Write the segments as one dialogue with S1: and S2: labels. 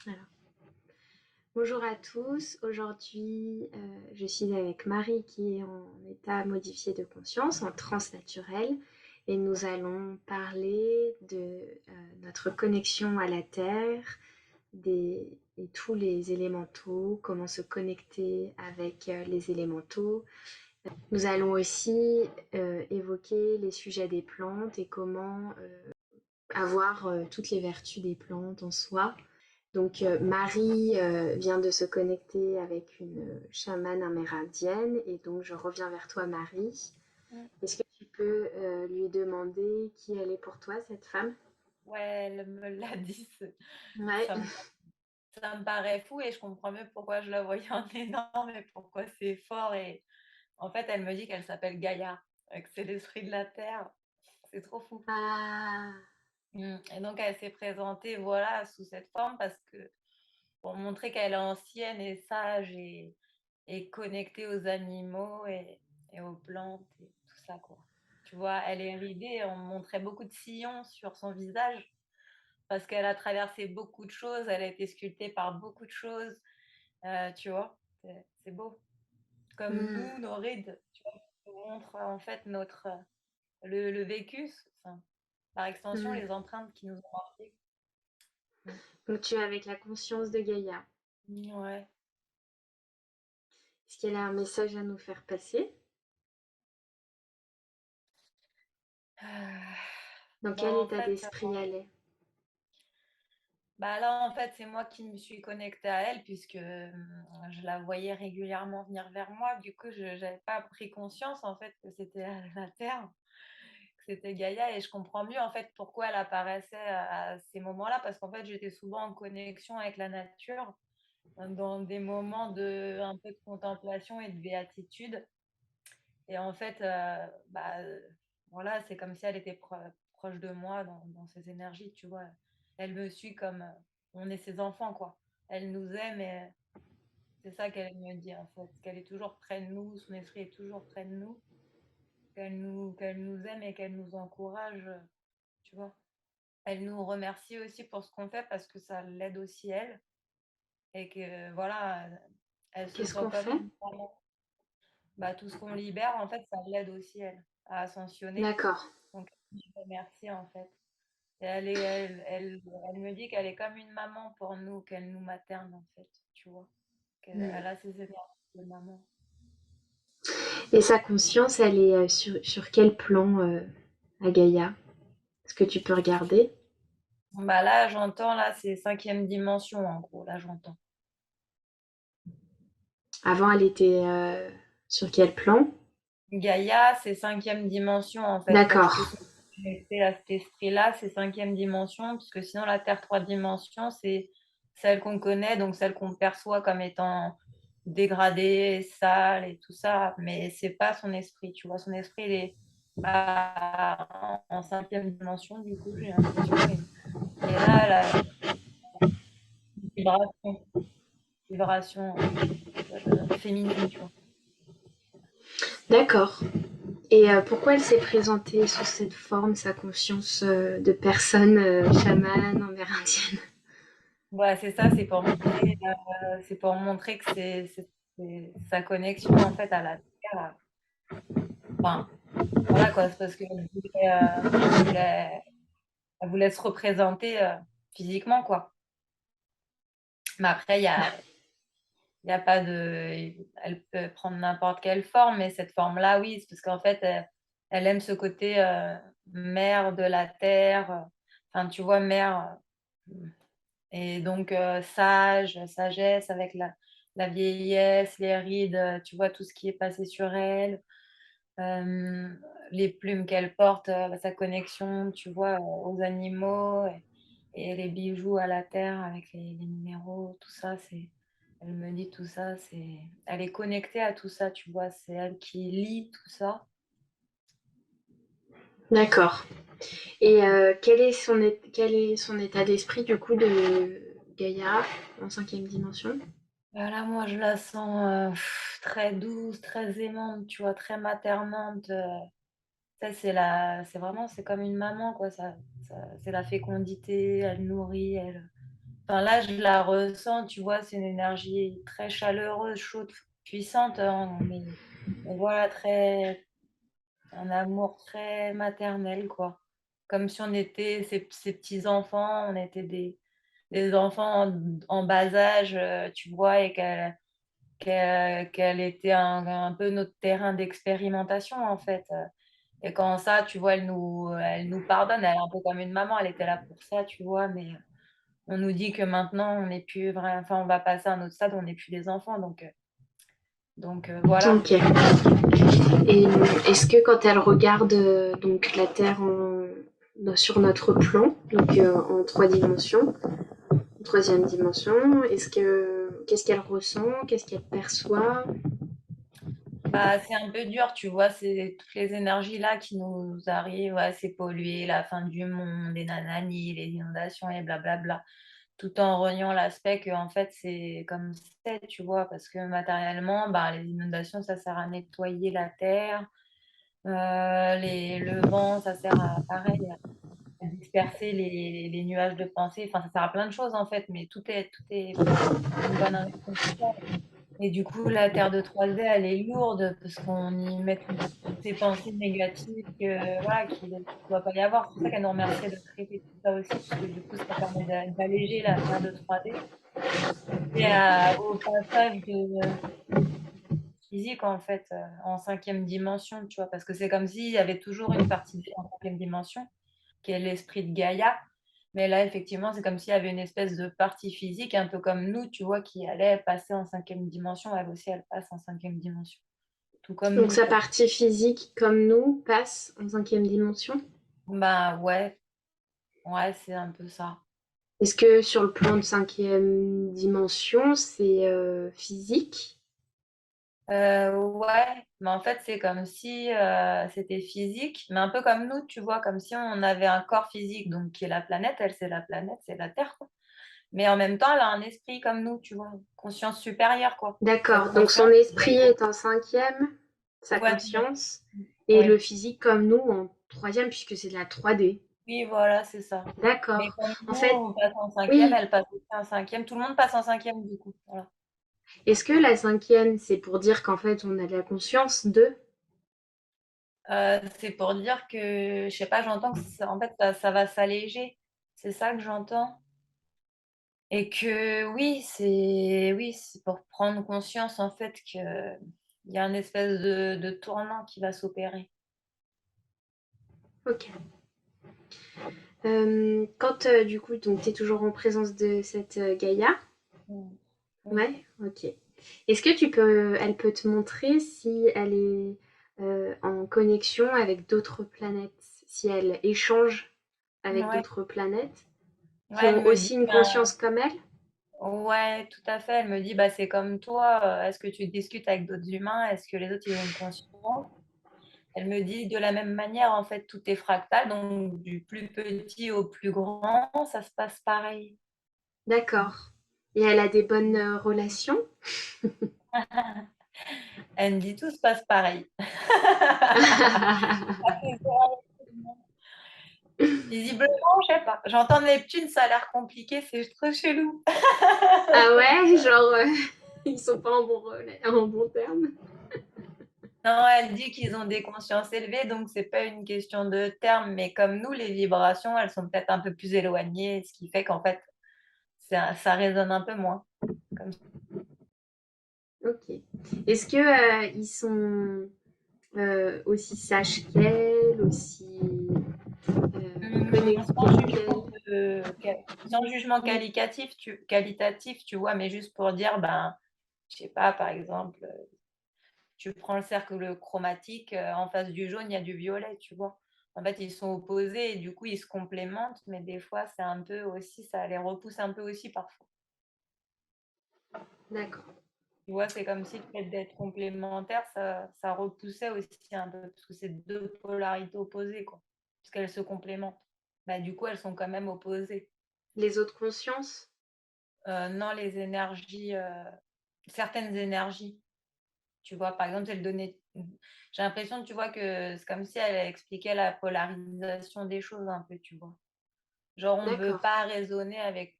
S1: Alors, bonjour à tous. Aujourd'hui, je suis avec Marie qui est en état modifié de conscience, en transe naturelle, et nous allons parler de notre connexion à la Terre, et tous les élémentaux, comment se connecter avec les élémentaux. Nous allons aussi évoquer les sujets des plantes et comment avoir toutes les vertus des plantes en soi. Donc Marie vient de se connecter avec une chamane amérindienne et donc je reviens vers toi Marie.
S2: Mm.
S1: Est-ce que tu peux lui demander qui elle est pour toi, cette femme?
S2: Ouais, elle me l'a dit.
S1: Ouais.
S2: Ça me, ça me paraît fou et je comprends mieux pourquoi je la voyais en énorme et pourquoi c'est fort. Et en fait, elle me dit qu'elle s'appelle Gaïa, que c'est l'esprit de la terre. C'est trop fou.
S1: Ah,
S2: Et donc, elle s'est présentée, voilà, sous cette forme parce que pour montrer qu'elle est ancienne et sage et connectée aux animaux et aux plantes et tout ça, quoi. Tu vois, elle est ridée, on montrait beaucoup de sillons sur son visage parce qu'elle a traversé beaucoup de choses, elle a été sculptée par beaucoup de choses, tu vois, c'est beau. Comme
S1: hmm,
S2: nous, nos rides, tu vois, nous montrent en fait le vécu, enfin, par extension,
S1: hmm.
S2: les empreintes qui nous ont marquées.
S1: Donc tu es avec la conscience de Gaïa.
S2: Ouais.
S1: Est-ce qu'elle a un message à nous faire passer?
S2: Euh,
S1: Dans
S2: bah
S1: quel
S2: en
S1: état
S2: fait,
S1: d'esprit elle est?
S2: bah là en fait c'est moi qui me suis connectée à elle puisque je la voyais régulièrement venir vers moi. Du coup, je n'avais pas pris conscience en fait que c'était la Terre, que c'était Gaïa et je comprends mieux en fait pourquoi elle apparaissait à ces moments-là parce qu'en fait j'étais souvent en connexion avec la nature dans des moments de un peu de contemplation et de béatitude et en fait voilà, c'est comme si elle était proche de moi dans ses énergies, tu vois. Elle me suit comme on est ses enfants, quoi. Elle nous aime et c'est ça qu'elle me dit en fait, qu'elle est toujours près de nous, son esprit est toujours près de nous, qu'elle nous aime et qu'elle nous encourage, tu vois. Elle nous remercie aussi pour ce qu'on fait parce que ça l'aide aussi elle et que voilà, elle se
S1: Qu'est-ce
S2: sent
S1: qu'on
S2: comme
S1: fait?
S2: une maman. Bah, tout ce qu'on libère, en fait, ça l'aide aussi elle à ascensionner.
S1: D'accord.
S2: Donc, je te remercie en fait. Et elle me dit qu'elle est comme une maman pour nous, qu'elle nous materne en fait, tu vois. Qu'elle
S1: Hmm.
S2: elle a ses énergies de maman.
S1: Et sa conscience, elle est sur quel plan à Gaïa? Est-ce que tu peux regarder?
S2: Bah là, j'entends, là, c'est cinquième dimension en gros, là, j'entends.
S1: Avant, elle était sur quel plan?
S2: Gaïa, c'est cinquième dimension en fait. Quand tu
S1: D'accord.
S2: te sens connecté à cet esprit-là, c'est cinquième dimension, parce que sinon la Terre trois dimensions, c'est celle qu'on connaît, donc celle qu'on perçoit comme étant dégradée, sale et tout ça, mais c'est pas son esprit, tu vois. Son esprit, il est en cinquième dimension, du coup, j'ai l'impression. Et là, la vibration, vibration féminine, tu vois.
S1: D'accord. Et pourquoi elle s'est présentée sous cette forme, sa conscience de personne chamane amérindienne?
S2: Ouais, c'est ça, c'est pour montrer que c'est sa connexion en fait à la terre. Enfin, voilà quoi, c'est parce elle voulait se représenter physiquement quoi. Mais après, il y a pas de, elle peut prendre n'importe quelle forme, mais cette forme-là, oui, c'est parce qu'en fait, elle aime ce côté mère de la terre. Enfin, tu vois, mère. Et donc, sagesse avec la vieillesse, les rides, tu vois tout ce qui est passé sur elle, euh, les plumes qu'elle porte, sa connexion, tu vois, aux animaux et les bijoux à la terre avec les minéraux, tout ça, elle me dit tout ça, elle est connectée à tout ça, tu vois, c'est elle qui lit tout ça.
S1: D'accord. Et quel est son état d'esprit du coup de Gaïa en cinquième dimension?
S2: Voilà, moi, je la sens très douce, très aimante, tu vois, très maternante. Ça, c'est vraiment, c'est comme une maman, quoi. C'est la fécondité, elle nourrit, elle. Enfin, là, je la ressens, tu vois, c'est une énergie très chaleureuse, chaude, puissante, hein, mais voilà, un amour très maternel, quoi. Comme si on était ses petits-enfants, on était des enfants en bas âge, tu vois, et qu'elle était un peu notre terrain d'expérimentation, en fait. Et quand ça, tu vois, elle nous pardonne, elle est un peu comme une maman, elle était là pour ça, tu vois, mais on nous dit que maintenant, on n'est plus vraiment, enfin, on va passer à un autre stade, on n'est plus des enfants, donc voilà.
S1: Ok. Et est-ce que quand elle regarde donc la Terre sur notre plan, donc en trois dimensions, en troisième dimension, qu'est-ce qu'elle ressent, qu'est-ce qu'elle perçoit?
S2: Bah, c'est un peu dur, tu vois, c'est toutes les énergies là qui nous arrivent, ouais, c'est pollué, la fin du monde, les nanani, les inondations et blablabla, tout en reniant l'aspect que en fait c'est comme c'est, tu vois, parce que matériellement, bah, les inondations, ça sert à nettoyer la terre, le vent, ça sert à pareil, à disperser les nuages de pensée, enfin ça sert à plein de choses en fait, mais tout est pour une bonne raison. Et du coup, la terre de 3D, elle est lourde parce qu'on y met toutes ces pensées négatives que, voilà, qu'il ne doit pas y avoir. C'est pour ça qu'elle nous remerciait de traiter tout ça aussi, parce que du coup, ça permet d'alléger la terre de 3D et au passage de physique, en fait, en cinquième dimension, tu vois, parce que c'est comme s'il y avait toujours une partie de vie en cinquième dimension, qui est l'esprit de Gaïa. Mais là, effectivement, c'est comme s'il y avait une espèce de partie physique, un peu comme nous, tu vois, qui allait passer en cinquième dimension. Elle aussi, elle passe en cinquième dimension. Tout comme
S1: Donc
S2: nous,
S1: sa
S2: quoi.
S1: partie physique, comme nous, passe en cinquième dimension.
S2: Bah ouais, ouais, c'est un peu ça.
S1: Est-ce que sur le plan de cinquième dimension, c'est physique?
S2: Ouais, mais en fait, c'est comme si c'était physique, mais un peu comme nous, tu vois, comme si on avait un corps physique, donc qui est la planète, elle, c'est la planète, c'est la Terre, quoi. Mais en même temps, elle a un esprit comme nous, tu vois, une conscience supérieure, quoi. Cette
S1: D'accord. Donc son
S2: conscience,
S1: esprit est en cinquième, sa
S2: ouais,
S1: conscience, et le
S2: ouais.
S1: physique comme nous en troisième, puisque c'est de la 3D.
S2: Oui, voilà, c'est ça. Mais
S1: D'accord.
S2: comme
S1: En
S2: nous,
S1: fait,
S2: on passe en cinquième,
S1: oui.
S2: elle passe aussi en cinquième. Tout le monde passe en cinquième, du coup. Voilà.
S1: Est-ce que la cinquième, c'est pour dire qu'en fait, on a de la conscience de?
S2: C'est pour dire que, je sais pas, j'entends que en fait, ça va s'alléger. C'est ça que j'entends. Et que oui, c'est pour prendre conscience, en fait, qu'il y a une espèce de tournant qui va s'opérer.
S1: Ok. Quand du coup, donc tu es toujours en présence de cette Gaïa?
S2: Mm. Oui.
S1: Ouais, ok. Est-ce que elle peut te montrer si elle est en connexion avec d'autres planètes, si elle échange avec
S2: Ouais,
S1: d'autres planètes qui
S2: ouais, elle
S1: ont
S2: me dit,
S1: aussi une conscience comme elle?
S2: ouais, tout à fait. Elle me dit, bah, c'est comme toi, est-ce que tu discutes avec d'autres humains? Est-ce que les autres, ils ont une conscience? Elle me dit de la même manière, en fait, tout est fractal, donc du plus petit au plus grand, ça se passe pareil.
S1: D'accord. Et elle a des bonnes relations?
S2: Elle me dit tout se passe pareil. Visiblement, je sais pas. J'entends Neptune, ça a l'air compliqué, c'est trop chelou.
S1: Ah ouais, genre ils sont pas en bon terme.
S2: Non, elle dit qu'ils ont des consciences élevées, donc c'est pas une question de terme, mais comme nous, les vibrations, elles sont peut-être un peu plus éloignées, ce qui fait qu'en fait, ça résonne un peu moins. Comme
S1: Ok. Est-ce que ils sont aussi sages qu'elle, aussi connectés
S2: Sans jugement
S1: qu'elle?
S2: sans jugement qualitatif, tu vois, mais juste pour dire, ben, je sais pas, par exemple, tu prends le cercle chromatique, en face du jaune, il y a du violet, tu vois. En fait, ils sont opposés et du coup, ils se complémentent, mais des fois, c'est un peu aussi, ça les repousse un peu aussi parfois.
S1: D'accord.
S2: Tu vois, c'est comme si le fait d'être complémentaire, ça repoussait aussi un peu, parce que c'est deux polarités opposées, quoi. Parce qu'elles se complémentent. Bah, du coup, elles sont quand même opposées.
S1: Les autres consciences?
S2: Non, les énergies, certaines énergies, tu vois, par exemple, elle donnait. J'ai l'impression, tu vois, que c'est comme si elle expliquait la polarisation des choses un peu, tu vois. Genre, on veut
S1: D'accord,
S2: pas raisonner avec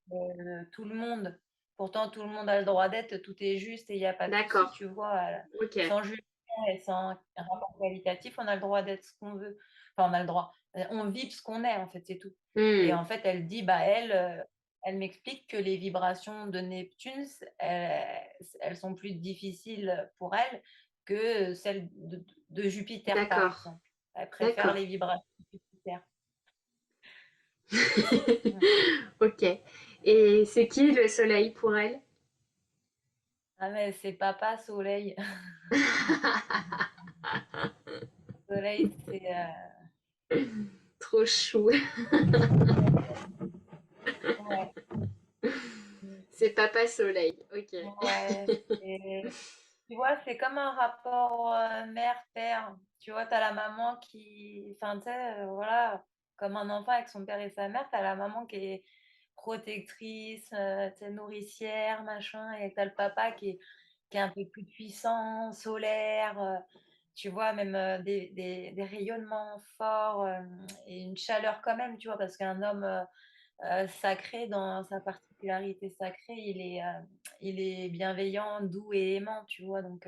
S2: tout le monde. Pourtant, tout le monde a le droit d'être, tout est juste et il n'y a pas de souci,
S1: d'accord,
S2: tu vois.
S1: ok,
S2: Sans jugement et sans un rapport qualitatif, on a le droit d'être ce qu'on veut. Enfin, on a le droit. On vibre ce qu'on est, en fait, c'est tout. Et
S1: hmm,
S2: en fait, elle dit, bah, elle m'explique que les vibrations de Neptune, elles sont plus difficiles pour elle que celles de Jupiter, par
S1: d'accord,
S2: exemple. Elle préfère
S1: d'accord.
S2: les vibrations de Jupiter. Mm.
S1: Ok. Et c'est qui le soleil pour elle?
S2: Ah, mais c'est papa soleil. Soleil, c'est
S1: Trop chou.
S2: ouais,
S1: C'est Papa Soleil. Ok.
S2: ouais. Tu vois, c'est comme un rapport mère-père. Tu vois, tu as la maman qui, enfin, tu sais, voilà, comme un enfant avec son père et sa mère, tu as la maman qui est protectrice, tu sais, nourricière, machin, et tu as le papa qui est un peu plus puissant, solaire, tu vois, même des rayonnements forts et une chaleur quand même, tu vois, parce qu'un homme sacré dans sa particularité sacrée, il est bienveillant, doux et aimant, tu vois. Donc,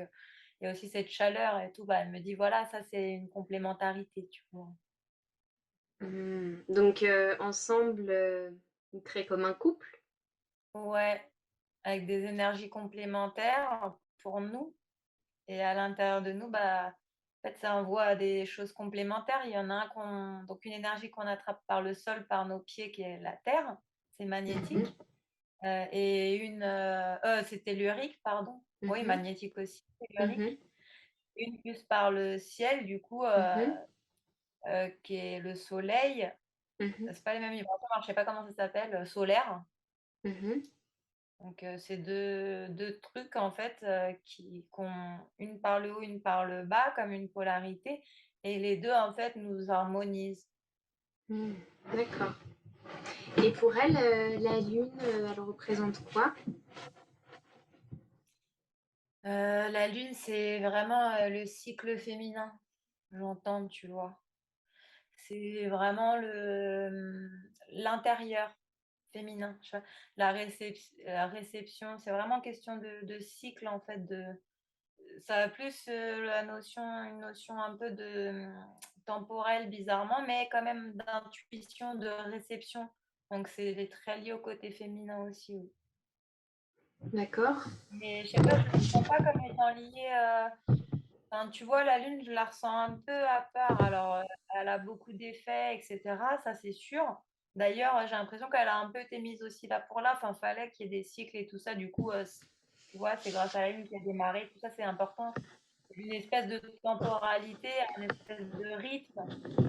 S2: il y a aussi cette chaleur et tout. Bah, elle me dit, voilà, ça, c'est une complémentarité, tu vois.
S1: Donc ensemble, ils créent comme un couple.
S2: Ouais, avec des énergies complémentaires pour nous. Et à l'intérieur de nous, bah, en fait, ça envoie des choses complémentaires. Il y en a donc une énergie qu'on attrape par le sol, par nos pieds, qui est la terre. C'est
S1: Mhm,
S2: magnétique. Et c'est tellurique, pardon. Oui,
S1: mhm,
S2: magnétique aussi,
S1: mhm,
S2: tellurique. Une plus par le ciel, du coup,
S1: mhm,
S2: qui est le soleil.
S1: mhm,
S2: C'est pas les mêmes vibrations, alors je sais pas comment ça s'appelle, solaire.
S1: mhm.
S2: Donc, c'est deux trucs, en fait, qui ont une par le haut, une par le bas, comme une polarité. Et les deux, en fait, nous harmonisent.
S1: Hmm, d'accord. Et pour elle, la lune, elle représente quoi?
S2: La lune, c'est vraiment le cycle féminin, j'entends, tu vois. C'est vraiment l'intérieur féminin, tu vois. La réception, c'est vraiment question de cycle, en fait. Ça a plus une notion un peu temporelle, bizarrement, mais quand même d'intuition, de réception. Donc, c'est très lié au côté féminin aussi, oui.
S1: D'accord.
S2: Mais je sais pas, je ne le sens pas comme étant lié. Enfin, tu vois, la Lune, je la ressens un peu à part. Alors, elle a beaucoup d'effets, etc. Ça, c'est sûr. D'ailleurs, j'ai l'impression qu'elle a un peu été mise aussi là pour là. Enfin, fallait qu'il y ait des cycles et tout ça. Du coup, tu vois, c'est grâce à la Lune qu'il y a des marées. Tout ça, c'est important. Une espèce de temporalité, une espèce de rythme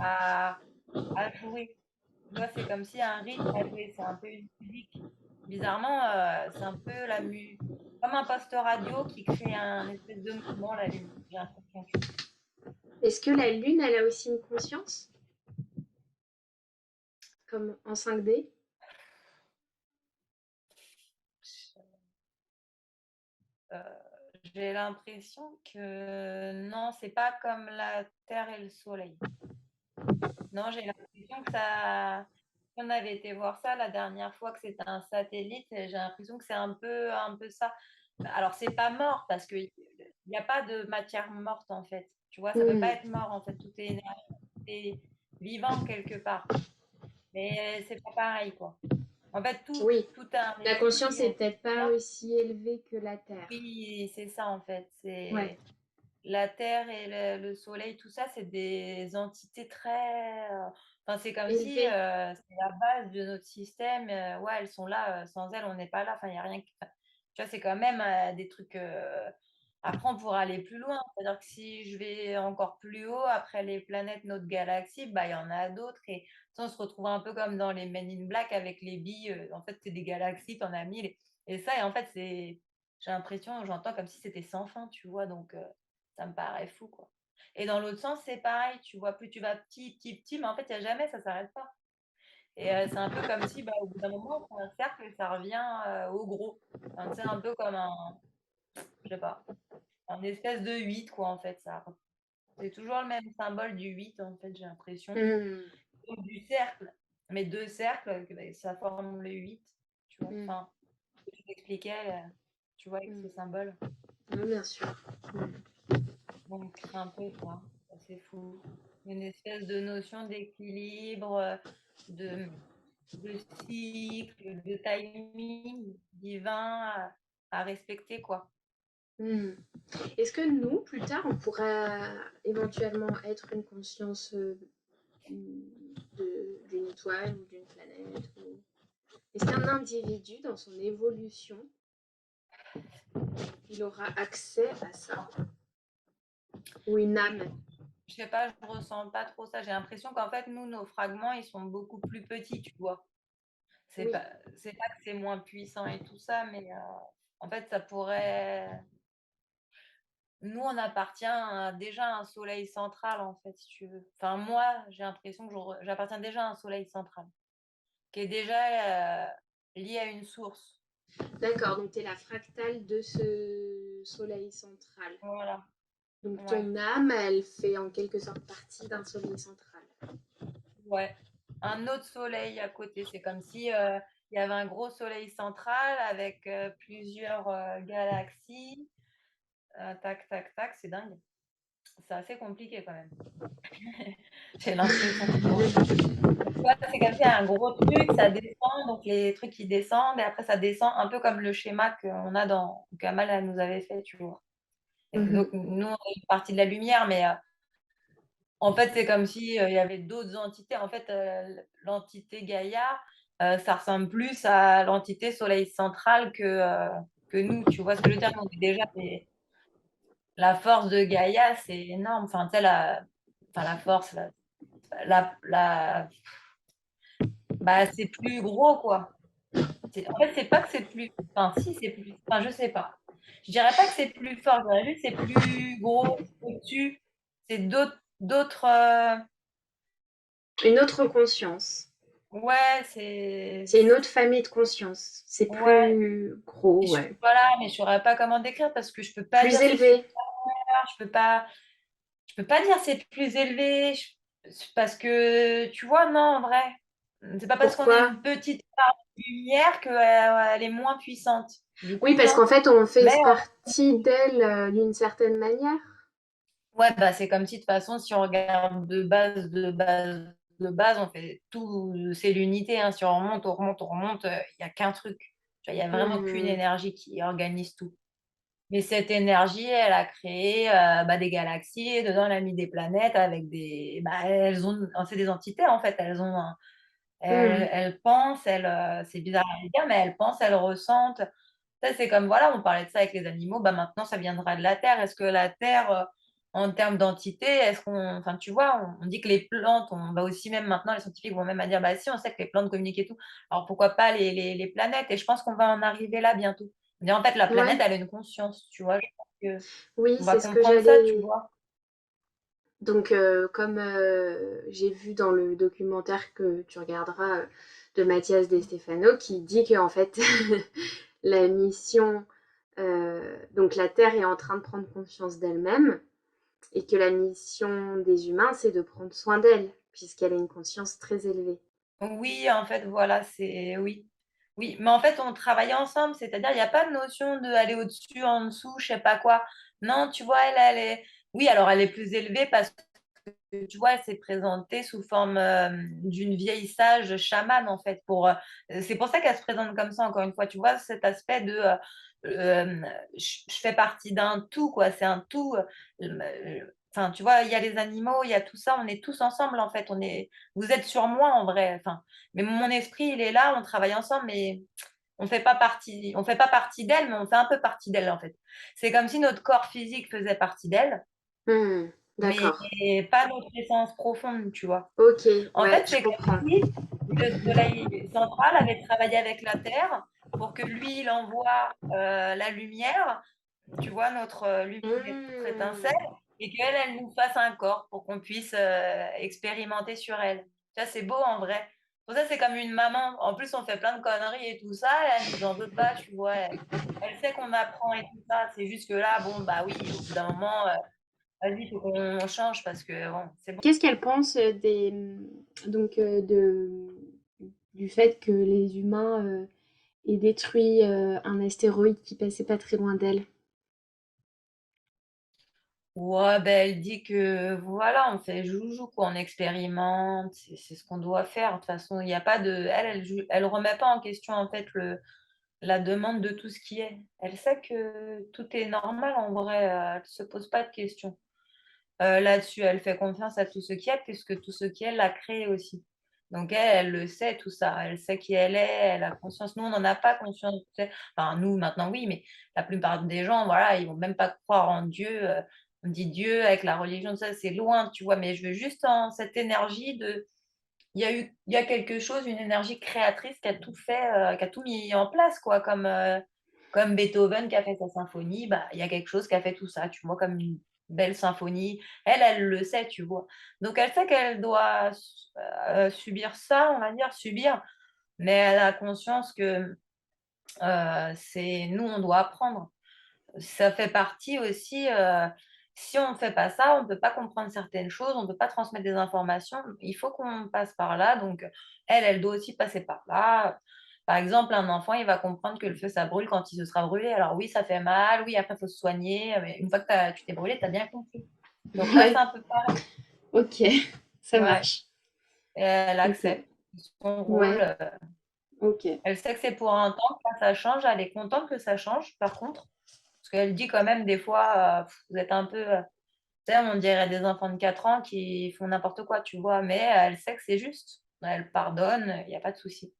S2: à, à jouer. Tu vois, c'est comme si un rythme à jouer. C'est un peu une musique. Bizarrement, c'est un peu comme un poste radio qui crée un espèce de mouvement, la Lune. J'ai l'impression.
S1: Est-ce que la lune, elle a aussi une conscience, comme en 5D?
S2: Euh, j'ai l'impression que non, c'est pas comme la Terre et le Soleil. Non, j'ai l'impression que ça. On avait été voir ça la dernière fois que c'était un satellite. Et j'ai l'impression que c'est un peu ça. Alors, c'est pas mort parce qu'il n'y a pas de matière morte en fait. Tu vois, ça peut pas
S1: Hmm,
S2: être mort en fait. Tout est énergie, tout est vivant quelque part. Mais c'est pas pareil quoi. En fait,
S1: oui.
S2: tout a un
S1: La conscience
S2: esprit.
S1: est peut-être pas aussi élevée que la Terre.
S2: Oui, c'est ça en fait.
S1: Ouais.
S2: C'est la Terre et le Soleil, tout ça, c'est des entités très. Enfin, c'est comme si
S1: Élevée.
S2: c'est la base de notre système. Ouais, elles sont là. Sans elles, on n'est pas là. Enfin, il n'y a rien. Enfin, tu vois, c'est quand même des trucs. Après, on pourra aller plus loin. C'est-à-dire que si je vais encore plus haut, après les planètes, notre galaxie, bah, il y en a d'autres. Et tu sais, on se retrouve un peu comme dans les Men in Black avec les billes. En fait, c'est des galaxies, t'en as mille. Et ça, et en fait, j'ai l'impression, j'entends comme si c'était sans fin, tu vois. Donc, ça me paraît fou, quoi. Et dans l'autre sens, c'est pareil, tu vois, plus tu vas petit, petit, petit, mais en fait, il n'y a jamais, ça s'arrête pas. Et c'est un peu comme si, bah, au bout d'un moment, on fait un cercle et ça revient au gros. Enfin, c'est un peu comme je sais pas, un espèce de 8 quoi, en fait. C'est toujours le même symbole du 8 en fait, j'ai l'impression.
S1: Hmm,
S2: Donc, du cercle. mais 2 cercles, bah, ça forme le 8, tu vois?
S1: Mmh.
S2: Enfin, je t'expliquais, tu vois, avec ce
S1: Mmh.
S2: symbole.
S1: Oui, bien sûr. Mmh.
S2: Donc c'est un peu ça, c'est fou. Une espèce de notion d'équilibre, de de cycle, de timing divin à respecter, quoi.
S1: Mmh. Est-ce que nous, plus tard, on pourra éventuellement être une conscience d'une étoile ou d'une planète Est-ce qu'un individu, dans son évolution, il aura accès à ça ou une âme?
S2: Je sais pas, je ressens pas trop ça. J'ai l'impression qu'en fait, nous, nos fragments, ils sont beaucoup plus petits, tu vois? C'est
S1: Oui,
S2: pas c'est pas que c'est moins puissant et tout ça, mais en fait, ça pourrait nous, on appartient déjà à un soleil central, en fait, si tu veux. Enfin, moi, j'ai l'impression que j'appartiens déjà à un soleil central, qui est déjà, lié à une source.
S1: d'accord, donc tu es la fractale de ce soleil central.
S2: Voilà,
S1: Donc
S2: ouais,
S1: ton âme, elle fait en quelque sorte partie d'un soleil central.
S2: ouais. Un autre soleil à côté, c'est comme si, il y avait un gros soleil central avec, plusieurs, galaxies, tac, tac, tac, c'est dingue. C'est assez compliqué quand même. J'ai l'impression, tu vois? Ouais, c'est comme s'il y a un gros truc, ça descend, donc les trucs qui descendent et après ça descend un peu comme le schéma qu'on a dans qu'Amal elle nous avait fait, tu vois? Et
S1: Mhm.
S2: donc nous, on est une partie de la lumière, mais en fait, c'est comme si, il y avait d'autres entités. En fait, l'entité Gaïa, ça ressemble plus à l'entité soleil central que nous, tu vois ce que je veux dire? Nous, on est déjà des la force de Gaïa, c'est énorme. Enfin, tu sais, la force, la bah, c'est plus gros, quoi. En fait, c'est pas que c'est plus enfin si, c'est plus enfin, je sais pas. Je dirais pas que c'est plus fort, je dirais juste que c'est plus gros, au-dessus. C'est d'autres,
S1: Une autre conscience.
S2: ouais,
S1: C'est une autre famille de conscience. C'est
S2: ouais,
S1: plus gros,
S2: je suis
S1: ouais.
S2: pas là, mais je saurais pas comment décrire parce que je peux pas
S1: Plus
S2: dire c'est super,
S1: élevé.
S2: je peux pas dire c'est plus élevé, parce que tu vois, non, en vrai, c'est pas parce qu'on est
S1: Pourquoi?
S2: une petite part de lumière qu'elle est moins puissante. Du
S1: Oui,
S2: coup,
S1: parce
S2: non.
S1: qu'en fait, on fait
S2: Mais
S1: partie d'elle d'une certaine manière.
S2: ouais, bah, c'est comme si de toute façon, si on regarde de base, on fait tout, c'est l'unité, hein. Si on remonte, on remonte, on remonte, il y a qu'un truc. Tu vois, il y a vraiment qu'une
S1: Hmm.
S2: énergie qui organise tout. Mais cette énergie, elle a créé, bah, des galaxies et dedans, elle a mis des planètes avec des bah, c'est des entités, en fait. Elles ont un
S1: Hmm.
S2: elles pensent, c'est bizarre à dire, mais elles pensent, elles ressentent. Ça, c'est comme voilà, on parlait de ça avec les animaux, bah, maintenant ça viendra de la terre. Est-ce que la terre, en termes d'entité, est-ce qu'on enfin, tu vois, on dit que les plantes, on va aussi même maintenant les scientifiques vont même à dire: «Bah, si, on sait que les plantes communiquent et tout». Alors pourquoi pas les planètes? Et je pense qu'on va en arriver là bientôt. Mais en fait, la planète,
S1: Ouais,
S2: elle a une conscience, tu vois? Je pense
S1: oui,
S2: qu'on va
S1: c'est ce que
S2: comprendre ça, tu
S1: j'allais.
S2: vois?
S1: Donc, comme j'ai vu dans le documentaire que tu regarderas de Mathias De Stefano, qui dit que en fait, la mission, donc la Terre est en train de prendre conscience d'elle-même, et que la mission des humains, c'est de prendre soin d'elle, puisqu'elle a une conscience très élevée.
S2: Oui, en fait, voilà, c'est oui. Oui, mais en fait, on travaille ensemble, c'est-à-dire, il y a pas de notion de aller au-dessus, en dessous, je sais pas quoi. Non, tu vois, elle est oui, alors elle est plus élevée parce que, tu vois, elle s'est présentée sous forme, d'une vieille sage chamane, en fait, c'est pour ça qu'elle se présente comme ça, encore une fois, tu vois? Cet aspect de, je fais partie d'un tout, quoi, c'est un tout, enfin, tu vois, il y a les animaux, il y a tout ça, on est tous ensemble, en fait, vous êtes sur moi, en vrai, enfin, mais mon esprit, il est là, on travaille ensemble, mais on fait pas partie d'elle, mais on fait un peu partie d'elle, en fait. C'est comme si notre corps physique faisait partie d'elle,
S1: Hmm,
S2: mais
S1: d'accord.
S2: pas notre essence profonde, tu vois?
S1: Ok,
S2: En
S1: ouais,
S2: fait,
S1: je
S2: c'est comme
S1: comprends.
S2: si le soleil central avait travaillé avec la Terre pour que lui, il envoie, la lumière, tu vois, notre, lumière, notre
S1: Hmm,
S2: étincelle, et qu'elle, elle nous fasse un corps pour qu'on puisse, expérimenter sur elle. Tu vois, c'est beau en vrai. Pour ça, c'est comme une maman. En plus, on fait plein de conneries et tout ça, elle nous en veut pas, tu vois? Elle sait qu'on apprend et tout ça. C'est juste que là, bon, bah oui, au bout d'un moment, vas-y, il faut qu'on change parce que bon, c'est bon.
S1: Qu'est-ce qu'elle pense donc de du fait que les humains aient détruit un astéroïde qui passait pas très loin d'elle.
S2: Ouais, ben, elle dit que voilà, on fait joujou, quoi, on expérimente, c'est ce qu'on doit faire. De toute façon, il n'y a pas de. Elle remet pas en question en fait la demande de tout ce qui est. Elle sait que tout est normal en vrai, elle se pose pas de questions. Là-dessus, elle fait confiance à tout ce qui est, puisque tout ce qui est, elle l'a créé aussi. Donc elle le sait tout ça. Elle sait qui elle est, elle a conscience. Nous, on n'en a pas conscience. Tu sais. Enfin, nous, maintenant, oui, mais la plupart des gens, voilà, ils vont même pas croire en Dieu. On dit Dieu avec la religion, ça, c'est loin, tu vois. Mais je veux juste en cette énergie de il y a quelque chose, une énergie créatrice qui a tout fait, qui a tout mis en place, quoi, comme Beethoven qui a fait sa symphonie, bah, il y a quelque chose qui a fait tout ça, tu vois? Comme une belle symphonie. Elle le sait, tu vois? Donc elle sait qu'elle doit subir ça, on va dire, subir, mais elle a conscience que, c'est nous, on doit apprendre. Ça fait partie aussi, si on ne fait pas ça, on ne peut pas comprendre certaines choses, on ne peut pas transmettre des informations. Il faut qu'on passe par là, donc elle doit aussi passer par là. Par exemple, un enfant, il va comprendre que le feu, ça brûle quand il se sera brûlé. Alors oui, ça fait mal, oui, après, il faut se soigner, mais une fois que tu t'es brûlé, tu as bien compris. Donc là, c'est
S1: Ouais,
S2: un peu pareil.
S1: ok, ça
S2: Ouais,
S1: marche.
S2: et elle
S1: Ok,
S2: accepte son rôle.
S1: ouais, ok.
S2: Elle sait que c'est pour un temps que ça change. Elle est contente que ça change, par contre. Parce qu'elle dit quand même des fois, vous êtes un peu, tu sais, on dirait des enfants de 4 ans qui font n'importe quoi, tu vois? Mais elle sait que c'est juste. Elle pardonne, il y a pas de souci.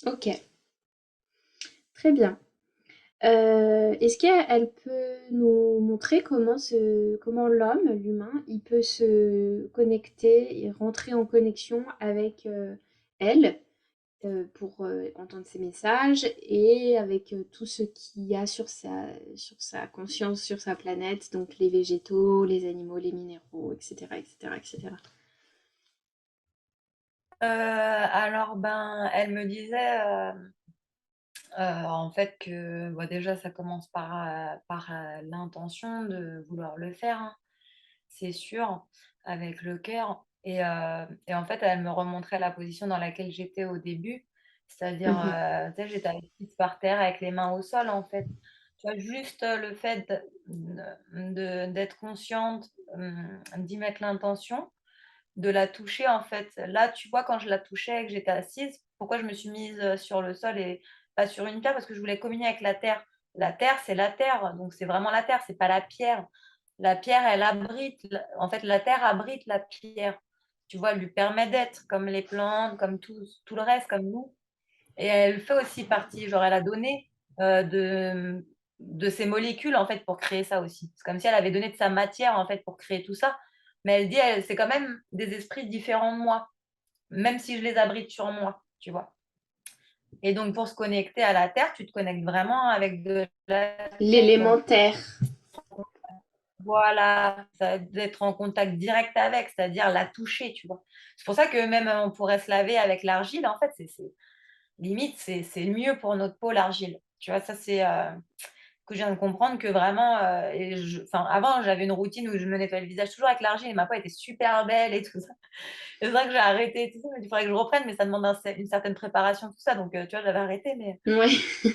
S1: Ok, très bien. Est-ce qu'elle peut nous montrer comment l'homme, l'humain, il peut se connecter et rentrer en connexion avec elle pour entendre ses messages et avec tout ce qu'il y a sur sa conscience, sur sa planète, donc les végétaux, les animaux, les minéraux, etc., etc., etc.
S2: Alors, ben, elle me disait, en fait que, bah, déjà ça commence par l'intention de vouloir le faire, hein, c'est sûr, avec le cœur et en fait, elle me remontrait la position dans laquelle j'étais au début, c'est-à-dire,
S1: Mhm.
S2: tu sais, j'étais assise par terre avec les mains au sol, en fait. Tu vois, juste, le fait d'être consciente, d'y mettre l'intention, de la toucher, en fait. Là, tu vois, quand je la touchais et que j'étais assise, pourquoi je me suis mise, sur le sol et pas sur une pierre? Parce que je voulais communier avec la terre. La terre, c'est la terre, donc c'est vraiment la terre, c'est pas la pierre. La pierre, elle abrite la en fait, la terre abrite la pierre. Tu vois? Elle lui permet d'être comme les plantes, comme tout le reste, comme nous et elle fait aussi partie, genre elle a donné, de ses molécules, en fait, pour créer ça aussi. C'est comme si elle avait donné de sa matière, en fait, pour créer tout ça. Mais elle dit, c'est quand même des esprits différents de moi, même si je les abrite sur moi, tu vois? Et donc pour se connecter à la terre, tu te connectes vraiment avec de la terre.
S1: L'élémentaire.
S2: Voilà, ça d'être en contact direct avec, c'est-à-dire la toucher, tu vois? C'est pour ça que même, on pourrait se laver avec l'argile, en fait, c'est limite, c'est mieux pour notre peau, l'argile. Tu vois? Ça, c'est, que je viens de comprendre que vraiment, et enfin, avant, j'avais une routine où je me nettoyais le visage toujours avec l'argile et ma peau était super belle et tout ça. C'est vrai que j'ai arrêté et tout ça, il faudrait que je reprenne, mais ça demande une certaine préparation, tout ça, donc tu vois, j'avais arrêté,
S1: Ouais.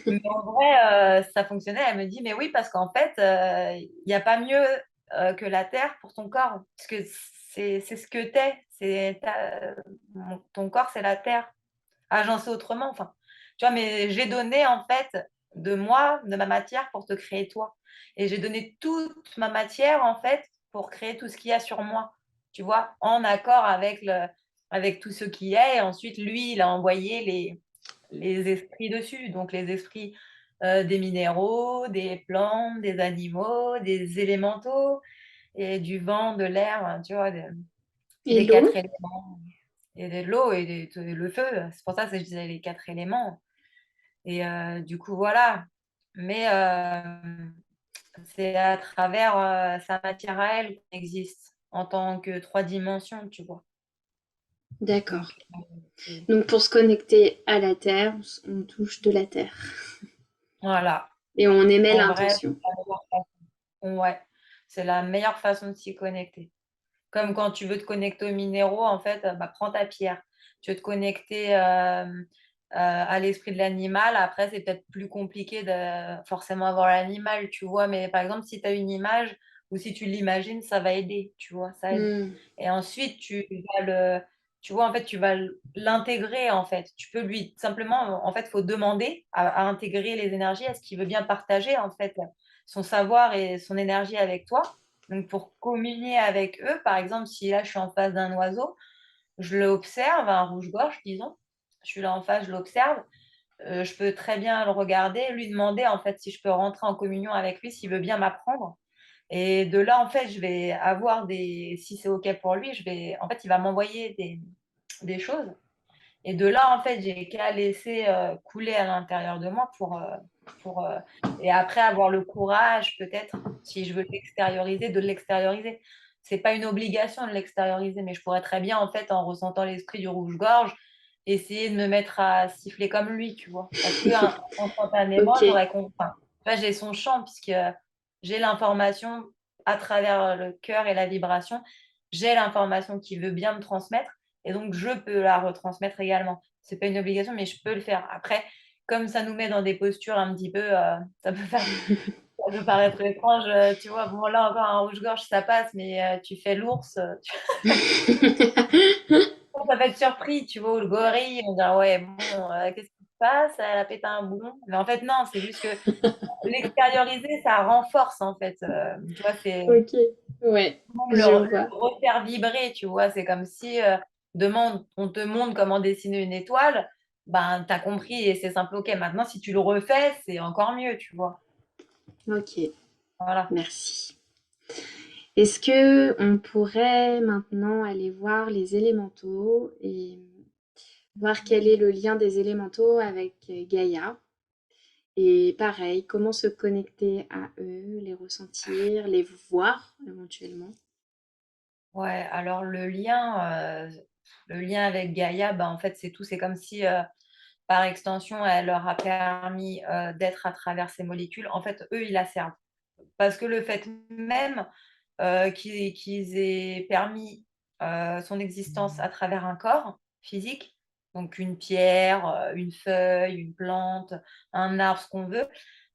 S2: mais en vrai, ça fonctionnait. Elle me dit: «Mais oui, parce qu'en fait, il y a pas mieux, que la terre pour ton corps, parce que c'est ce que tu es, c'est ta ton corps, c'est la terre». Ah, j'en sais autrement, enfin, tu vois? Mais j'ai donné, en fait, de moi, de ma matière pour te créer toi et j'ai donné toute ma matière, en fait, pour créer tout ce qu'il y a sur moi, tu vois? En accord avec tout ce qui est et ensuite lui, il a envoyé les esprits dessus, donc les esprits, des minéraux, des plantes, des animaux, des élémentaux et du vent, de l'air, tu vois?
S1: Et
S2: Des 4
S1: l'eau?
S2: éléments et de l'eau et le feu. C'est pour ça que je disais les 4 éléments et du coup, voilà. Mais c'est à travers, sa matière à elle qu'on existe en tant que 3 dimensions, tu vois? Donc
S1: D'accord.
S2: c'est
S1: Donc pour se connecter à la terre, on touche de la terre.
S2: voilà.
S1: Et on émet
S2: En vrai,
S1: l'intention.
S2: c'est la meilleure façon ouais, c'est la meilleure façon de s'y connecter. Comme quand tu veux te connecter aux minéraux, en fait, bah, prends ta pierre. tu veux te connecter à l'esprit de l'animal. Après, c'est peut-être plus compliqué de forcément avoir l'animal, tu vois. Mais par exemple, si tu as une image ou si tu l'imagines, ça va aider, tu vois, ça aide.
S1: Hmm.
S2: Et ensuite, tu vois, en fait, tu vas l'intégrer, en fait. Tu peux lui, simplement, en fait, faut demander à intégrer les énergies. Est-ce qu'il veut bien partager, en fait, son savoir et son énergie avec toi? Donc, pour communier avec eux, par exemple, si là, je suis en face d'un oiseau, je l'observe, un rouge-gorge, disons. Je suis là en face, je l'observe. Je peux très bien le regarder, lui demander, en fait, si je peux rentrer en communion avec lui, s'il veut bien m'apprendre. Et de là, en fait, je vais avoir des si c'est OK pour lui, en fait, il va m'envoyer des choses et de là, en fait, j'ai qu'à laisser, couler à l'intérieur de moi pour et après avoir le courage peut-être, si je veux l'extérioriser, de l'extérioriser. C'est pas une obligation de l'extérioriser, mais je pourrais très bien, en fait, en ressentant l'esprit du rouge-gorge, essayer de me mettre à siffler comme lui, tu vois? Parce que instantanément,
S1: Ok,
S2: j'aurais com enfin, tu vois, j'ai son chant puisque j'ai l'information à travers le cœur et la vibration, j'ai l'information qu'il veut bien me transmettre et donc je peux la retransmettre également. C'est pas une obligation, mais je peux le faire. Après, comme ça nous met dans des postures un petit peu, ça peut paraître étrange, tu vois? Bon là encore un rouge-gorge ça passe, mais tu fais l'ours, ça va être surpris, tu vois? Ou le gorille, on dirait: «Ouais bon, qu'est-ce qui se passe? Elle a pété un boulon». Mais en fait non, c'est juste que l'extérioriser, ça renforce en fait, tu vois? C'est
S1: ok, ouais, je vois.
S2: le refaire vibrer, tu vois? C'est comme si, demain on te montre comment dessiner une étoile, ben, tu as compris et c'est simple, OK. Maintenant si tu le refais, c'est encore mieux, tu vois?
S1: Ok,
S2: Voilà.
S1: merci. Est-ce que on pourrait maintenant aller voir les élémentaux et voir quel est le lien des élémentaux avec Gaïa? Et pareil, comment se connecter à eux, les ressentir, les voir éventuellement?
S2: Ouais, alors le lien avec Gaïa, bah, en fait, c'est tout. C'est comme si, par extension, elle leur a permis, d'être à travers ces molécules. En fait, eux, ils la servent. Parce que le fait même, qu'ils aient permis, son existence à travers un corps physique, donc une pierre, une feuille, une plante, un arbre, ce qu'on veut.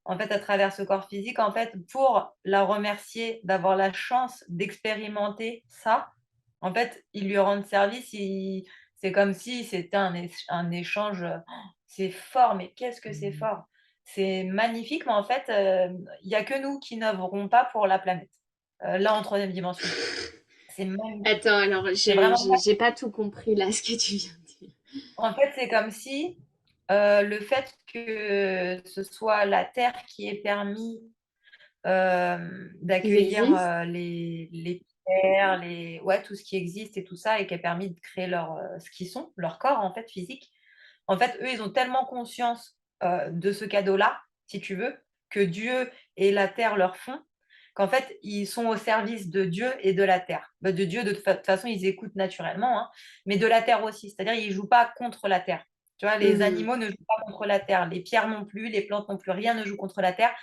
S2: En fait, à travers ce corps physique, en fait, pour la remercier d'avoir la chance d'expérimenter ça, en fait, ils lui rendent service, c'est comme si c'était un échange, c'est fort, mais qu'est-ce que c'est fort! C'est magnifique, mais en fait, il y a que nous qui n'œuvrons pas pour la planète, là, en troisième dimension. C'est magnifique.
S1: Attends, alors
S2: C'est vraiment
S1: j'ai pas tout compris là ce que tu viens de dire.
S2: en fait, c'est comme si, le fait que ce soit la Terre qui ait permis,
S1: Qu'ils
S2: d'accueillir,
S1: existent?
S2: les pierres, les ouais, tout ce qui existe et tout ça et qui a permis de créer ce qu'ils sont, leur corps, en fait, physique. En fait, eux, ils ont tellement conscience, de ce cadeau-là, si tu veux, que Dieu et la terre leur font, qu'en fait, ils sont au service de Dieu et de la terre. Bah, de Dieu, de toute façon, ils écoutent naturellement, hein, mais de la terre aussi. C'est-à-dire, ils jouent pas contre la terre. Tu vois? Les
S1: Mmh.
S2: animaux ne jouent pas contre la terre, les pierres non plus, les plantes non plus, rien ne joue contre la terre.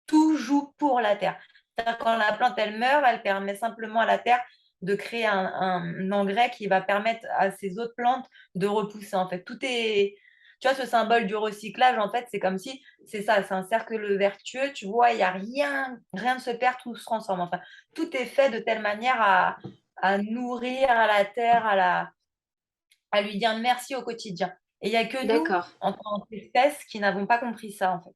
S2: Tout joue pour la terre. C'est-à-dire quand la plante, elle meurt, elle permet simplement à la terre de créer un engrais qui va permettre à ces autres plantes de repousser, en fait. Tout est tu vois, ce symbole du recyclage, en fait, c'est comme si c'est ça, c'est un cercle vertueux, tu vois? Il y a rien ne se perd, tout se transforme. Enfin, tout est fait de telle manière à nourrir à la terre, à lui dire merci au quotidien. Et il y a que nous,
S1: D'accord,
S2: en tant qu'espèce, qui n'avons pas compris ça, en fait.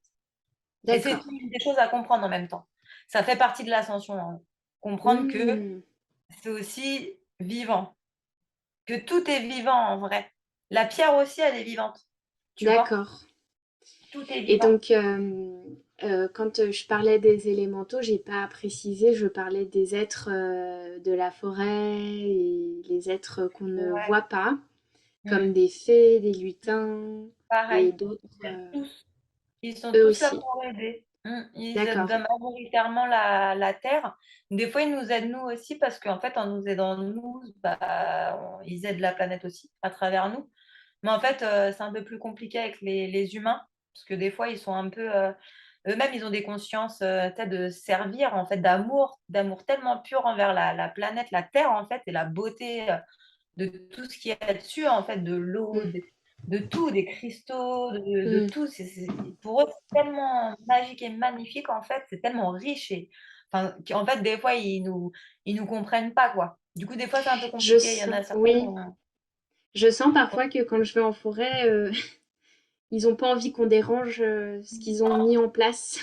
S2: Et c'est
S1: d'accord.
S2: une des choses à comprendre en même temps. Ça fait partie de l'ascension, hein. Comprendre que
S1: Mmh.
S2: c'est aussi vivant, que tout est vivant en vrai. La pierre aussi, elle est vivante, tu vois?
S1: D'accord.
S2: Tout est
S1: Et
S2: vivant.
S1: donc, quand je parlais des élémentaux, j'ai pas précisé, je parlais des êtres de la forêt et les êtres qu'on ne
S2: Ouais.
S1: voit pas, comme
S2: Mmh.
S1: des fées, des lutins et
S2: Pareil,
S1: d'autres,
S2: ils aident tous. Ils sont
S1: eux
S2: tous là
S1: aussi.
S2: pour aider. Ils aident
S1: D'accord.
S2: majoritairement la terre. Des fois, ils nous aident nous aussi parce qu'en fait, en nous aidant nous, bah, ils aident la planète aussi à travers nous. Mais en fait, c'est un peu plus compliqué avec les humains parce que des fois, ils sont un peu, eux-mêmes, ils ont des consciences, tu sais, de servir, en fait, d'amour tellement pur envers la planète, la terre, en fait et la beauté, de tout ce qu'il y a dessus, en fait, de l'eau,
S1: Mm.
S2: de tout, des cristaux, de
S1: Mm.
S2: tout. Pour eux, c'est tellement magique et magnifique, en fait, c'est tellement riche et enfin, qu'en fait, des fois, ils nous comprennent pas, quoi. Du coup, des fois, c'est un peu
S1: Je
S2: compliqué. Il y en
S1: sens,
S2: a certains qui
S1: oui,
S2: ont
S1: je sens parfois que quand je vais en forêt, ils ont pas envie qu'on dérange ce qu'ils ont mis en place.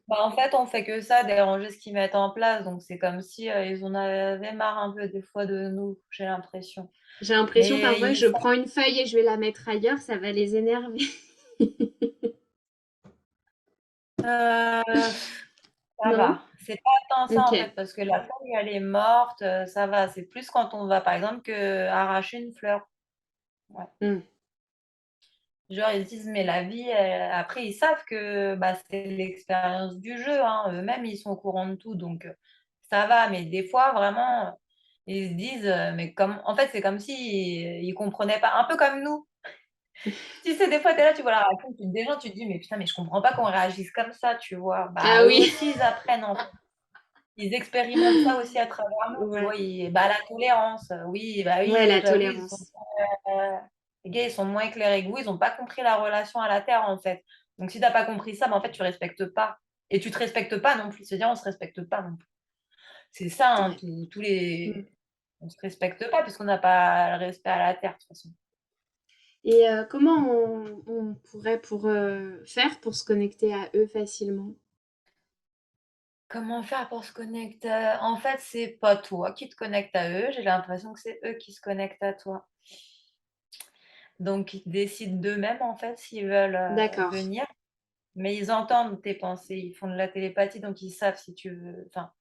S2: bah, en fait, on fait que ça, déranger ce qu'ils mettent en place. Donc, c'est comme si ils en avaient marre un peu des fois de nous, j'ai l'impression.
S1: J'ai l'impression
S2: Mais
S1: parfois,
S2: ils
S1: je prends une feuille et je vais la mettre ailleurs, ça va les énerver.
S2: Euh, ça
S1: Non?
S2: va. C'est pas tant ça
S1: Ok.
S2: en fait, parce que la feuille, elle est morte, ça va. C'est plus quand on va, par exemple, arracher une fleur. Ouais.
S1: Mm.
S2: Genre, ils disent, mais la vie, après, ils savent que bah, c'est l'expérience du jeu, hein. Eux-mêmes, ils sont au courant de tout, donc ça va. Mais des fois, vraiment, ils se disent, mais comme, en fait, c'est comme si ils comprenaient pas, un peu comme nous. Tu sais, des fois, tu es là, tu vois la réaction des gens, tu te dis, mais putain, mais je comprends pas qu'on réagisse comme ça, tu vois.
S1: Ah
S2: Bah, eux
S1: oui.
S2: aussi, ils apprennent, en fait. Ils expérimentent ça aussi à travers nous, tu
S1: Ouais.
S2: vois. Bah, la tolérance, oui, bah
S1: Ouais,
S2: oui,
S1: la
S2: j'avoue, ils sont,
S1: tolérance.
S2: les gars, ils sont moins éclairés que vous, ils n'ont pas compris la relation à la Terre, en fait. Donc, si tu n'as pas compris ça, bah, en fait, tu respectes pas. Et tu te respectes pas non plus. C'est-à-dire, on se respecte pas non plus. C'est ça, hein,
S1: Ouais.
S2: tous
S1: Mm.
S2: les. On se respecte pas parce qu'on n'a pas le respect à la Terre, de toute façon.
S1: Et comment on pourrait faire pour se connecter à eux facilement?
S2: Comment faire pour se connecter? En fait, c'est pas toi qui te connectes à eux. J'ai l'impression que c'est eux qui se connectent à toi. Donc, ils décident d'eux-mêmes, en fait, s'ils veulent
S1: D'accord.
S2: venir. Mais ils entendent tes pensées. Ils font de la télépathie, donc ils savent si tu veux. Enfin,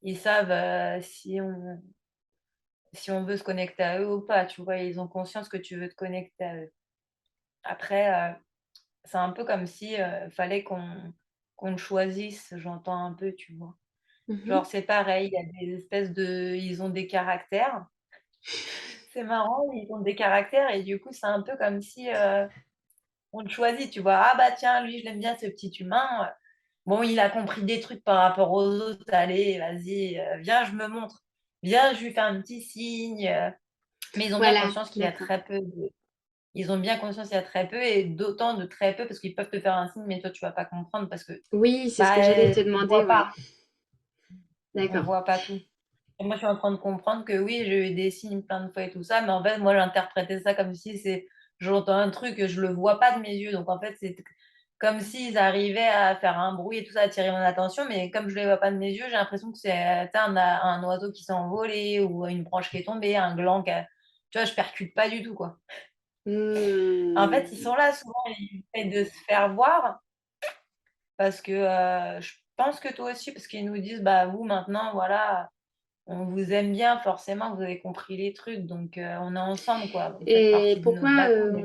S2: ils savent si on veut se connecter à eux ou pas. Tu vois, ils ont conscience que tu veux te connecter à eux. Après, c'est un peu comme si fallait qu'on le choisisse. J'entends un peu, tu vois. Genre,
S1: Mhm.
S2: c'est pareil. Il y a des espèces de. Ils ont des caractères. C'est marrant, ils ont des caractères et du coup, c'est un peu comme si on le choisit, tu vois. Ah bah tiens, lui, je l'aime bien, ce petit humain. Bon, il a compris des trucs par rapport aux autres. Allez, vas-y, viens, je me montre. Viens, je lui fais un petit signe. Mais ils ont bien
S1: Voilà,
S2: conscience qu'il y a
S1: d'accord.
S2: très peu de. Ils ont bien conscience qu'il y a très peu et d'autant de très peu parce qu'ils peuvent te faire un signe, mais toi, tu vas pas comprendre parce que
S1: Oui, c'est ce
S2: bah,
S1: que j'allais te
S2: on
S1: demander,
S2: voit
S1: ouais.
S2: pas. On
S1: D'accord.
S2: voit pas tout. Et moi, je suis en train de comprendre que oui, j'ai eu des signes plein de fois et tout ça, mais en fait, moi, j'interprétais ça comme si j'entends un truc, je le vois pas de mes yeux. Donc, en fait, c'est comme s'ils arrivaient à faire un bruit et tout ça, attirer mon attention, mais comme je les vois pas de mes yeux, j'ai l'impression que c'est tu sais, un oiseau qui s'est envolé ou une branche qui est tombée, un gland tu vois, je percute pas du tout, quoi. En fait, ils
S1: Hmm.
S2: sont là, souvent, ils essaient de se faire voir parce que je pense que toi aussi, parce qu'ils nous disent, bah, vous, maintenant, voilà. On vous aime bien, forcément, vous avez compris les trucs, donc on est ensemble, quoi. Vous faites
S1: Et
S2: partie de notre
S1: pourquoi,
S2: bateau, mais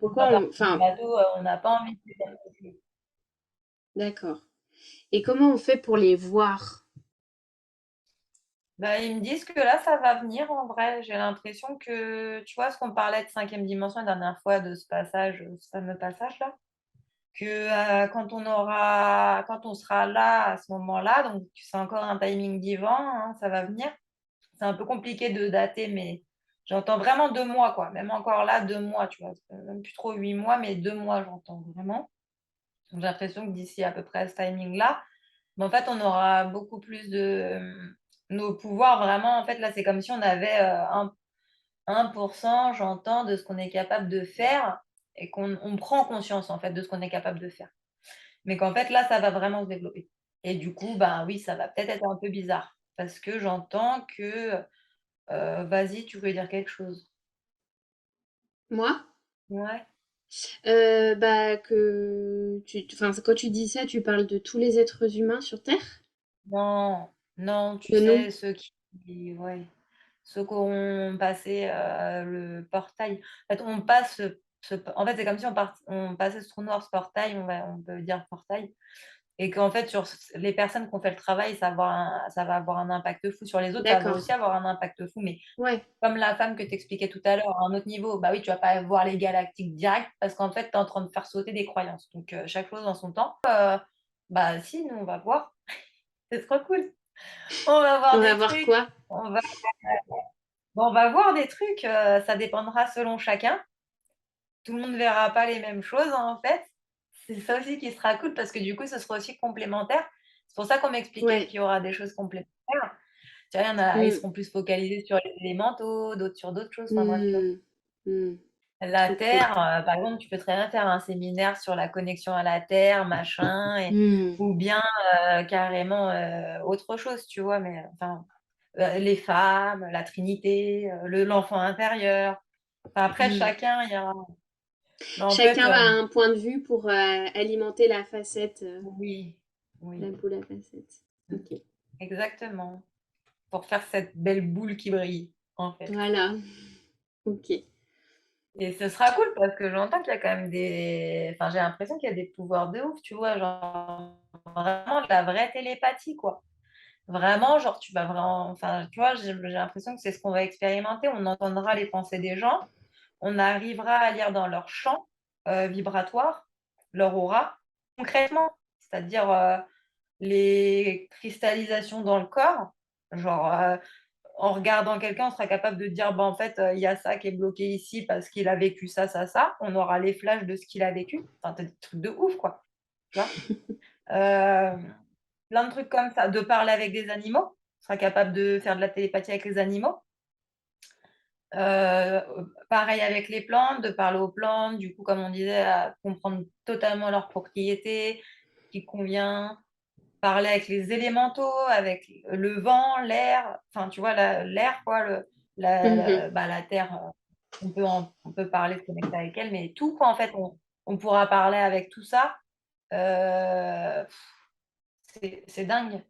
S2: on fait pas partie du
S1: enfin,
S2: bateau, on n'a pas envie de les faire.
S1: d'accord. Et comment on fait pour les voir?
S2: Bah, ils me disent que là, ça va venir en vrai. J'ai l'impression que, tu vois, ce qu'on parlait de cinquième dimension la dernière fois, de ce passage, ce fameux passage-là, que quand on sera là à ce moment-là, donc c'est encore un timing divin, hein, ça va venir. C'est un peu compliqué de dater, mais j'entends vraiment 2 mois, quoi. Même encore là, 2 mois, tu vois. Même plus trop 8 mois, mais 2 mois, j'entends vraiment. Donc, j'ai l'impression que d'ici à peu près à ce timing-là, mais en fait, on aura beaucoup plus de nos pouvoirs. Vraiment, en fait, là, c'est comme si on avait 1%, j'entends, de ce qu'on est capable de faire et qu'on prend conscience, en fait, de ce qu'on est capable de faire. Mais qu'en fait, là, ça va vraiment se développer. Et du coup, ben oui, ça va peut-être être un peu bizarre parce que j'entends que vas-y, tu voulais dire quelque chose?
S1: Moi?
S2: Ouais.
S1: Bah, enfin, quand tu dis ça, tu parles de tous les êtres humains sur Terre?
S2: Non, non, tu
S1: De nous?
S2: sais, ouais, ceux qui ont passé le portail. En fait, en fait, c'est comme si on passait ce trou noir, ce portail, on peut dire portail. Et qu'en fait, les personnes qui ont fait le travail, ça va avoir un impact fou. Sur les autres, ça va
S1: D'accord.
S2: aussi avoir un impact fou. Mais
S1: Ouais.
S2: comme la femme que tu expliquais tout à l'heure, à un autre niveau, bah oui, tu vas pas voir les galactiques direct parce qu'en fait, tu es en train de faire sauter des croyances. Donc, chaque chose en son temps. Bah si, nous, on va voir. C'est trop cool. On va voir
S1: On va
S2: des
S1: voir
S2: trucs.
S1: quoi?
S2: On va Bon, on va voir des trucs, ça dépendra selon chacun. Tout le monde verra pas les mêmes choses, hein, en fait. C'est ça aussi qui sera cool parce que du coup, ce sera aussi complémentaire. C'est pour ça qu'on m'expliquait
S1: Ouais.
S2: qu'il y aura des choses complémentaires. Tu vois, il y en a, ils
S1: Mmh.
S2: seront plus focalisés sur les élémentaux, d'autres sur d'autres choses, enfin bref, tu vois?
S1: Mmh. Mmh.
S2: La
S1: Trop cool.
S2: Terre, par exemple, tu peux très bien faire un séminaire sur la connexion à la Terre, machin et
S1: Mmh.
S2: ou bien, carrément, autre chose, tu vois? Mais enfin, les femmes, la Trinité, l'enfant intérieur. Enfin, après
S1: Mmh.
S2: chacun, il y a mais en fait,
S1: Chacun a un point de vue pour, alimenter la facette,
S2: oui,
S1: la
S2: oui,
S1: boule à facettes.
S2: mmh,
S1: OK.
S2: exactement. Pour faire cette belle boule qui brille, en fait.
S1: Voilà. OK.
S2: Et ce sera cool parce que j'entends qu'il y a quand même des enfin, j'ai l'impression qu'il y a des pouvoirs de ouf, tu vois? Genre, vraiment de la vraie télépathie, quoi. Vraiment, genre, tu vas vraiment enfin, tu vois, j'ai l'impression que c'est ce qu'on va expérimenter. On entendra les pensées des gens, on arrivera à lire dans leur champ, vibratoire, leur aura, concrètement. C'est-à-dire, les cristallisations dans le corps, genre, en regardant quelqu'un, on sera capable de dire: «Bah, en fait, il y a ça qui est bloqué ici parce qu'il a vécu ça, ça, ça». On aura les flashs de ce qu'il a vécu. Enfin, tu as des trucs de ouf, quoi, tu vois? Plein de trucs comme ça. De parler avec des animaux, on sera capable de faire de la télépathie avec les animaux. Pareil avec les plantes, de parler aux plantes, du coup, comme on disait, à comprendre totalement leurs propriétés, ce qui convient. Parler avec les élémentaux, avec le vent, l'air, enfin, tu vois, l'air quoi,
S1: Mmh.
S2: la terre, on peut parler, se connecter avec elle, mais tout quoi, en fait, on pourra parler avec tout ça. Heu, c'est dingue.